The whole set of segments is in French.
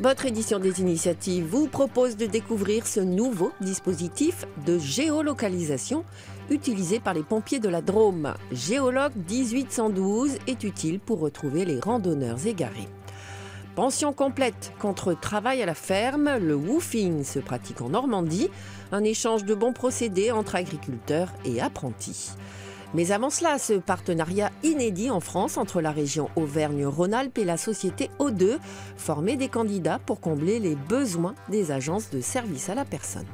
Votre édition des initiatives vous propose de découvrir ce nouveau dispositif de géolocalisation utilisé par les pompiers de la Drôme. Géologue 1812 est utile pour retrouver les randonneurs égarés. Pension complète contre travail à la ferme, le woofing se pratique en Normandie, un échange de bons procédés entre agriculteurs et apprentis. Mais avant cela, ce partenariat inédit en France entre la région Auvergne-Rhône-Alpes et la société O2 formait des candidats pour combler les besoins des agences de service à la personne.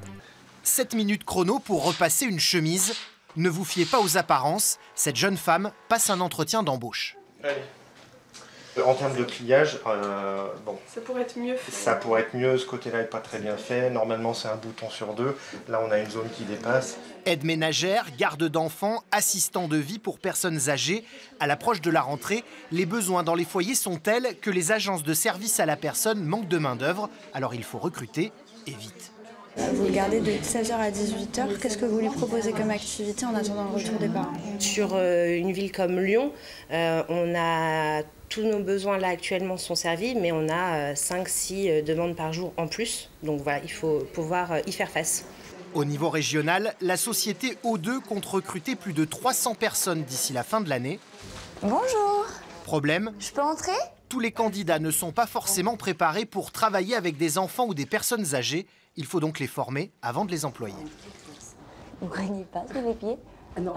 7 minutes chrono pour repasser une chemise. Ne vous fiez pas aux apparences, cette jeune femme passe un entretien d'embauche. Allez. En termes de pliage, bon, ça pourrait être mieux fait. Ça pourrait être mieux, ce côté-là n'est pas très bien fait. Normalement, c'est un bouton sur 2. Là, on a une zone qui dépasse. Aide ménagère, garde d'enfants, assistant de vie pour personnes âgées. À l'approche de la rentrée, les besoins dans les foyers sont tels que les agences de service à la personne manquent de main-d'œuvre. Alors il faut recruter et vite. Vous le gardez de 16h à 18h. Qu'est-ce que vous lui proposez comme activité en attendant le retour des parents? Sur une ville comme Lyon, on a tous nos besoins là actuellement sont servis, mais on a 5-6 demandes par jour en plus. Donc voilà, il faut pouvoir y faire face. Au niveau régional, la société O2 compte recruter plus de 300 personnes d'ici la fin de l'année. Bonjour. Problème, Je peux entrer? tous les candidats ne sont pas forcément préparés pour travailler avec des enfants ou des personnes âgées. Il faut donc les former avant de les employer. Vous craignez pas sous les pieds? Non.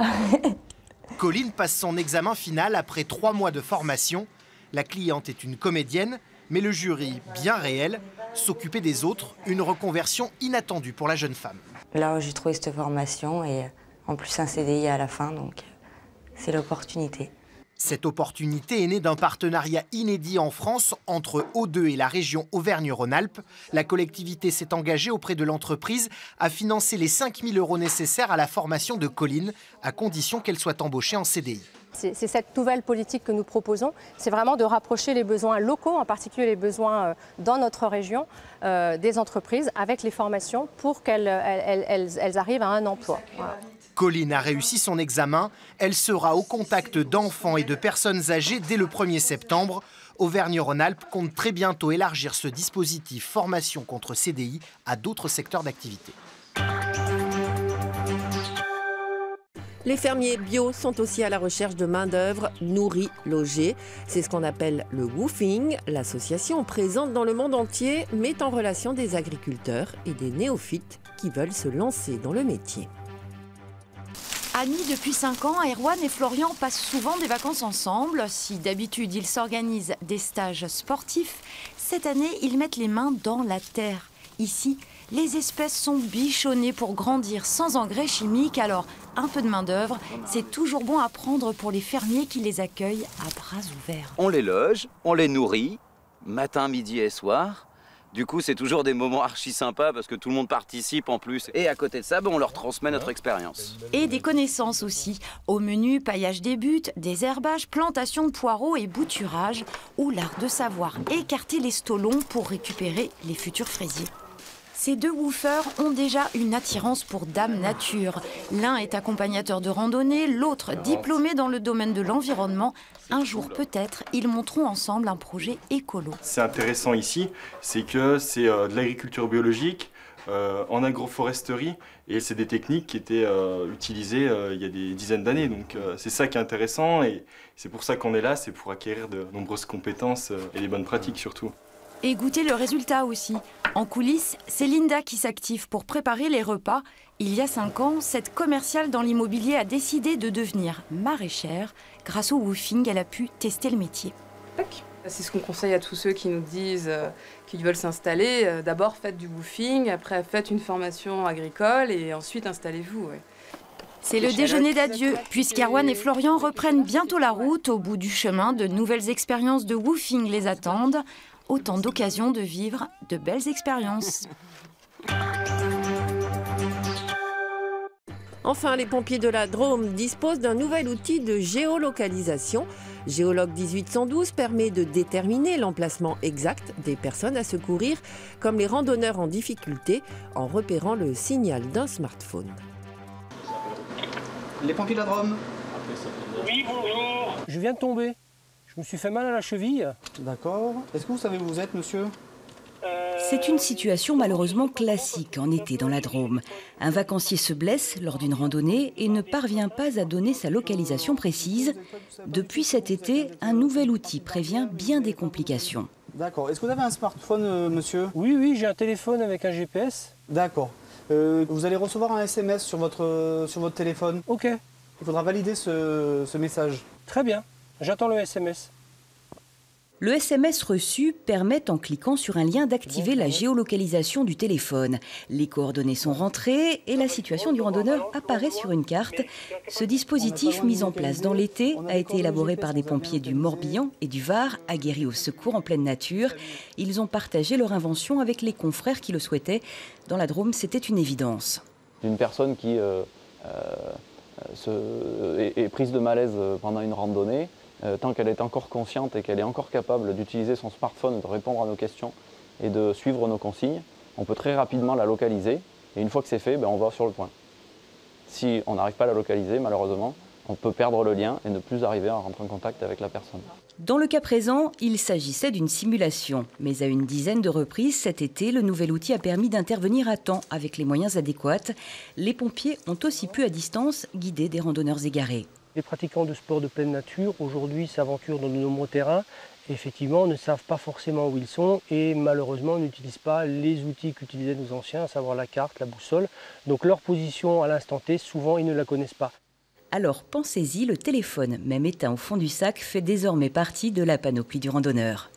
Colline passe son examen final après 3 mois de formation. La cliente est une comédienne, mais le jury, bien réel, s'occuper des autres, une reconversion inattendue pour la jeune femme. Là, j'ai trouvé cette formation et en plus un CDI à la fin, donc c'est l'opportunité. Cette opportunité est née d'un partenariat inédit en France entre O2 et la région Auvergne-Rhône-Alpes. La collectivité s'est engagée auprès de l'entreprise à financer les 5 000 € nécessaires à la formation de Colline, à condition qu'elle soit embauchée en CDI. C'est cette nouvelle politique que nous proposons, c'est vraiment de rapprocher les besoins locaux, en particulier les besoins dans notre région, des entreprises avec les formations pour qu'elles arrivent à un emploi. Voilà. Colline a réussi son examen. Elle sera au contact d'enfants et de personnes âgées dès le 1er septembre. Auvergne-Rhône-Alpes compte très bientôt élargir ce dispositif formation contre CDI à d'autres secteurs d'activité. Les fermiers bio sont aussi à la recherche de main-d'œuvre nourrie, logée. C'est ce qu'on appelle le woofing. L'association présente dans le monde entier met en relation des agriculteurs et des néophytes qui veulent se lancer dans le métier. Amis depuis 5 ans, Erwan et Florian passent souvent des vacances ensemble. Si d'habitude ils s'organisent des stages sportifs, cette année ils mettent les mains dans la terre. Ici, les espèces sont bichonnées pour grandir sans engrais chimiques, alors un peu de main-d'œuvre, c'est toujours bon à prendre pour les fermiers qui les accueillent à bras ouverts. On les loge, on les nourrit, matin, midi et soir. Du coup, c'est toujours des moments archi sympas parce que tout le monde participe en plus. Et à côté de ça, on leur transmet notre expérience. Et des connaissances aussi. Au menu, paillage des buttes, désherbage, plantation de poireaux et bouturage, ou l'art de savoir écarter les stolons pour récupérer les futurs fraisiers. Ces deux woofers ont déjà une attirance pour Dame Nature. L'un est accompagnateur de randonnée, l'autre diplômé dans le domaine de l'environnement. Un jour peut-être, ils monteront ensemble un projet écolo. C'est intéressant ici, c'est que c'est de l'agriculture biologique en agroforesterie et c'est des techniques qui étaient utilisées il y a des dizaines d'années. Donc c'est ça qui est intéressant et c'est pour ça qu'on est là, c'est pour acquérir de nombreuses compétences et des bonnes pratiques surtout. Et goûter le résultat aussi. En coulisses, c'est Linda qui s'active pour préparer les repas. Il y a 5 ans, cette commerciale dans l'immobilier a décidé de devenir maraîchère. Grâce au woofing, elle a pu tester le métier. C'est ce qu'on conseille à tous ceux qui nous disent qu'ils veulent s'installer. D'abord, faites du woofing, après faites une formation agricole et ensuite installez-vous. Ouais. C'est le déjeuner d'adieu, puisqu'Erwan et Florian reprennent bientôt la route. Au bout du chemin, de nouvelles expériences de woofing les attendent. Autant d'occasions de vivre de belles expériences. Enfin, les pompiers de la Drôme disposent d'un nouvel outil de géolocalisation. Géologue 1812 permet de déterminer l'emplacement exact des personnes à secourir, comme les randonneurs en difficulté, en repérant le signal d'un smartphone. Les pompiers de la Drôme. Oui, bonjour. Je viens de tomber. Je me suis fait mal à la cheville. D'accord. Est-ce que vous savez où vous êtes, monsieur? C'est une situation malheureusement classique en été dans la Drôme. Un vacancier se blesse lors d'une randonnée et ne parvient pas à donner sa localisation précise. Depuis cet été, un nouvel outil prévient bien des complications. D'accord. Est-ce que vous avez un smartphone, monsieur? Oui, j'ai un téléphone avec un GPS. D'accord. Vous allez recevoir un SMS sur votre téléphone. Ok. Il faudra valider ce message. Très bien. J'attends le SMS. Le SMS reçu permet, en cliquant sur un lien, d'activer la géolocalisation du téléphone. Les coordonnées sont rentrées et la situation du randonneur apparaît sur une carte. Ce dispositif, mis en place dans l'été, a été élaboré par des pompiers du Morbihan et du Var, aguerris au secours en pleine nature. Ils ont partagé leur invention avec les confrères qui le souhaitaient. Dans la Drôme, c'était une évidence. D'une personne qui est prise de malaise pendant une randonnée, tant qu'elle est encore consciente et qu'elle est encore capable d'utiliser son smartphone, de répondre à nos questions et de suivre nos consignes, on peut très rapidement la localiser. Et une fois que c'est fait, on va sur le point. Si on n'arrive pas à la localiser, malheureusement, on peut perdre le lien et ne plus arriver à rentrer en contact avec la personne. Dans le cas présent, il s'agissait d'une simulation. Mais à une dizaine de reprises cet été, le nouvel outil a permis d'intervenir à temps avec les moyens adéquats. Les pompiers ont aussi pu à distance guider des randonneurs égarés. Les pratiquants de sport de pleine nature, aujourd'hui, s'aventurent dans de nombreux terrains. Effectivement, ne savent pas forcément où ils sont et malheureusement n'utilisent pas les outils qu'utilisaient nos anciens, à savoir la carte, la boussole. Donc leur position à l'instant T, souvent, ils ne la connaissent pas. Alors pensez-y, le téléphone, même éteint au fond du sac, fait désormais partie de la panoplie du randonneur.